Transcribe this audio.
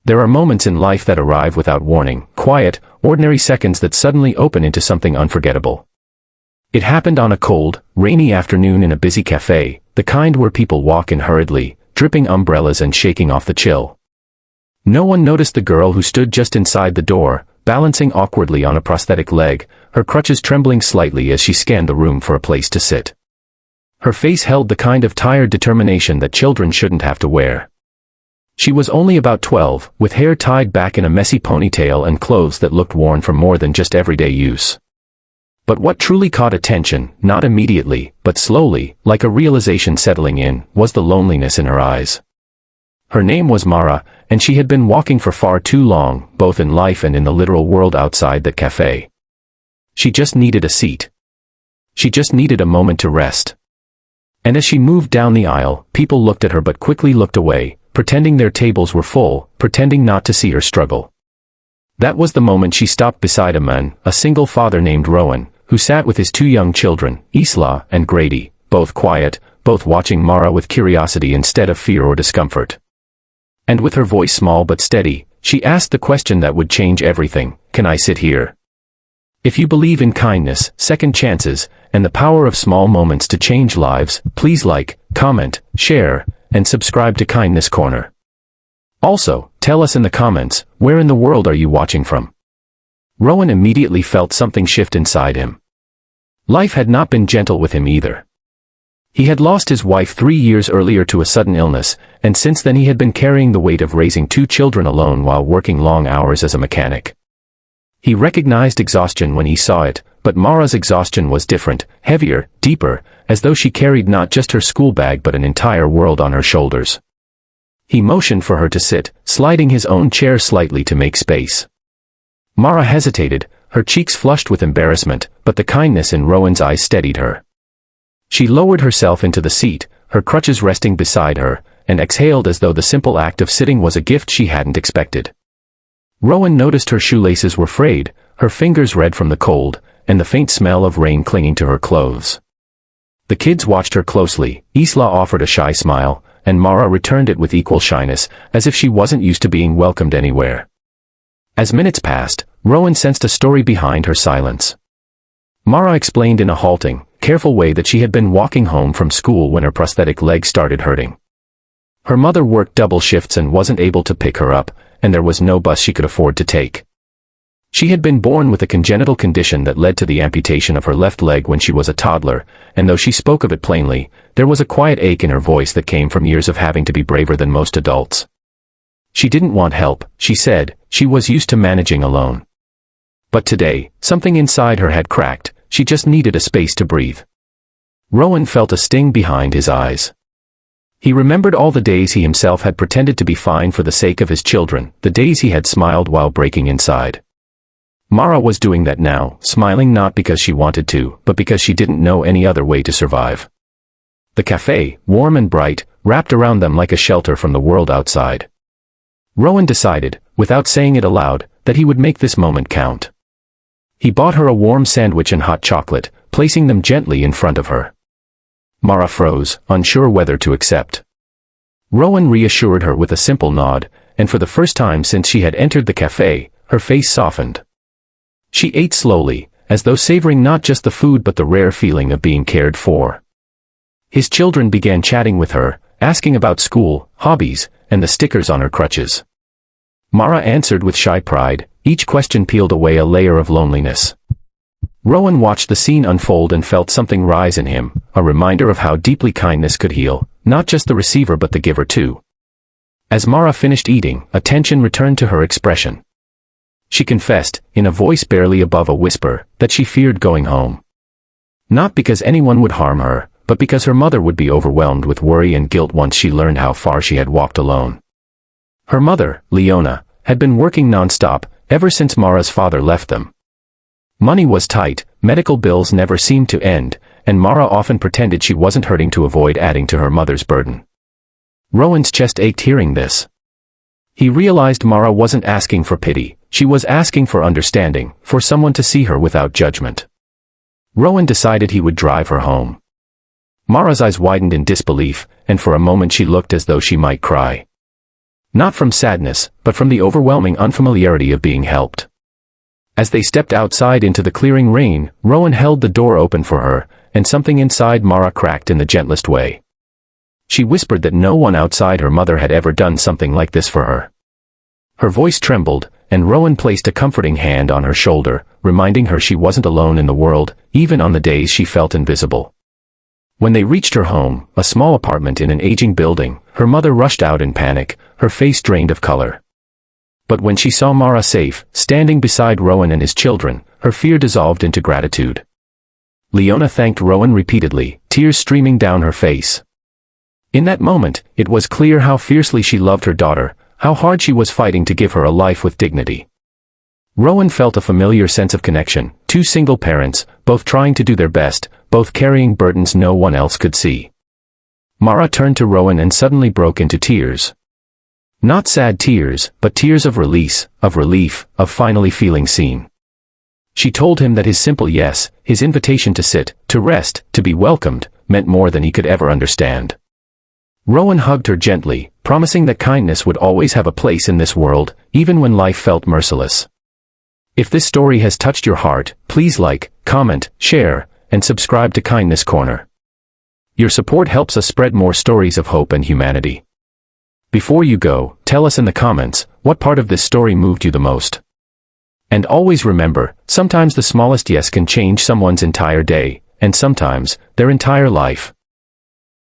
There are moments in life that arrive without warning, quiet, ordinary seconds that suddenly open into something unforgettable. It happened on a cold, rainy afternoon in a busy café, the kind where people walk in hurriedly, dripping umbrellas and shaking off the chill. No one noticed the girl who stood just inside the door, balancing awkwardly on a prosthetic leg, her crutches trembling slightly as she scanned the room for a place to sit. Her face held the kind of tired determination that children shouldn't have to wear. She was only about 12, with hair tied back in a messy ponytail and clothes that looked worn from more than just everyday use. But what truly caught attention, not immediately, but slowly, like a realization settling in, was the loneliness in her eyes. Her name was Mara, and she had been walking for far too long, both in life and in the literal world outside that cafe. She just needed a seat. She just needed a moment to rest. And as she moved down the aisle, people looked at her but quickly looked away, pretending their tables were full, pretending not to see her struggle. That was the moment she stopped beside a man, a single father named Rowan, who sat with his two young children, Isla and Grady, both quiet, both watching Mara with curiosity instead of fear or discomfort. And with her voice small but steady, she asked the question that would change everything: "Can I sit here?" If you believe in kindness, second chances, and the power of small moments to change lives, please like, comment, share, and subscribe to Kindness Corner. Also, tell us in the comments, where in the world are you watching from? Rowan immediately felt something shift inside him. Life had not been gentle with him either. He had lost his wife 3 years earlier to a sudden illness, and since then he had been carrying the weight of raising 2 children alone while working long hours as a mechanic. He recognized exhaustion when he saw it, but Mara's exhaustion was different, heavier, deeper, as though she carried not just her school bag but an entire world on her shoulders. He motioned for her to sit, sliding his own chair slightly to make space. Mara hesitated, her cheeks flushed with embarrassment, but the kindness in Rowan's eyes steadied her. She lowered herself into the seat, her crutches resting beside her, and exhaled as though the simple act of sitting was a gift she hadn't expected. Rowan noticed her shoelaces were frayed, her fingers red from the cold, and the faint smell of rain clinging to her clothes. The kids watched her closely. Isla offered a shy smile, and Mara returned it with equal shyness, as if she wasn't used to being welcomed anywhere. As minutes passed, Rowan sensed a story behind her silence. Mara explained in a halting, careful way that she had been walking home from school when her prosthetic leg started hurting. Her mother worked double shifts and wasn't able to pick her up, and there was no bus she could afford to take. She had been born with a congenital condition that led to the amputation of her left leg when she was a toddler, and though she spoke of it plainly, there was a quiet ache in her voice that came from years of having to be braver than most adults. She didn't want help, she said, she was used to managing alone. But today, something inside her had cracked, she just needed a space to breathe. Rowan felt a sting behind his eyes. He remembered all the days he himself had pretended to be fine for the sake of his children, the days he had smiled while breaking inside. Mara was doing that now, smiling not because she wanted to, but because she didn't know any other way to survive. The cafe, warm and bright, wrapped around them like a shelter from the world outside. Rowan decided, without saying it aloud, that he would make this moment count. He bought her a warm sandwich and hot chocolate, placing them gently in front of her. Mara froze, unsure whether to accept. Rowan reassured her with a simple nod, and for the first time since she had entered the cafe, her face softened. She ate slowly, as though savoring not just the food but the rare feeling of being cared for. His children began chatting with her, asking about school, hobbies, and the stickers on her crutches. Mara answered with shy pride, each question peeled away a layer of loneliness. Rowan watched the scene unfold and felt something rise in him, a reminder of how deeply kindness could heal, not just the receiver but the giver too. As Mara finished eating, attention returned to her expression. She confessed, in a voice barely above a whisper, that she feared going home. Not because anyone would harm her, but because her mother would be overwhelmed with worry and guilt once she learned how far she had walked alone. Her mother, Leona, had been working non-stop, ever since Mara's father left them. Money was tight, medical bills never seemed to end, and Mara often pretended she wasn't hurting to avoid adding to her mother's burden. Rowan's chest ached hearing this. He realized Mara wasn't asking for pity, she was asking for understanding, for someone to see her without judgment. Rowan decided he would drive her home. Mara's eyes widened in disbelief, and for a moment she looked as though she might cry. Not from sadness, but from the overwhelming unfamiliarity of being helped. As they stepped outside into the clearing rain, Rowan held the door open for her, and something inside Mara cracked in the gentlest way. She whispered that no one outside her mother had ever done something like this for her. Her voice trembled, and Rowan placed a comforting hand on her shoulder, reminding her she wasn't alone in the world, even on the days she felt invisible. When they reached her home, a small apartment in an aging building, her mother rushed out in panic, her face drained of color. But when she saw Mara safe, standing beside Rowan and his children, her fear dissolved into gratitude. Leona thanked Rowan repeatedly, tears streaming down her face. In that moment, it was clear how fiercely she loved her daughter, how hard she was fighting to give her a life with dignity. Rowan felt a familiar sense of connection, two single parents, both trying to do their best, both carrying burdens no one else could see. Mara turned to Rowan and suddenly broke into tears. Not sad tears, but tears of release, of relief, of finally feeling seen. She told him that his simple yes, his invitation to sit, to rest, to be welcomed, meant more than he could ever understand. Rowan hugged her gently, promising that kindness would always have a place in this world, even when life felt merciless. If this story has touched your heart, please like, comment, share, and subscribe to Kindness Corner. Your support helps us spread more stories of hope and humanity. Before you go, tell us in the comments, what part of this story moved you the most? And always remember, sometimes the smallest yes can change someone's entire day, and sometimes, their entire life.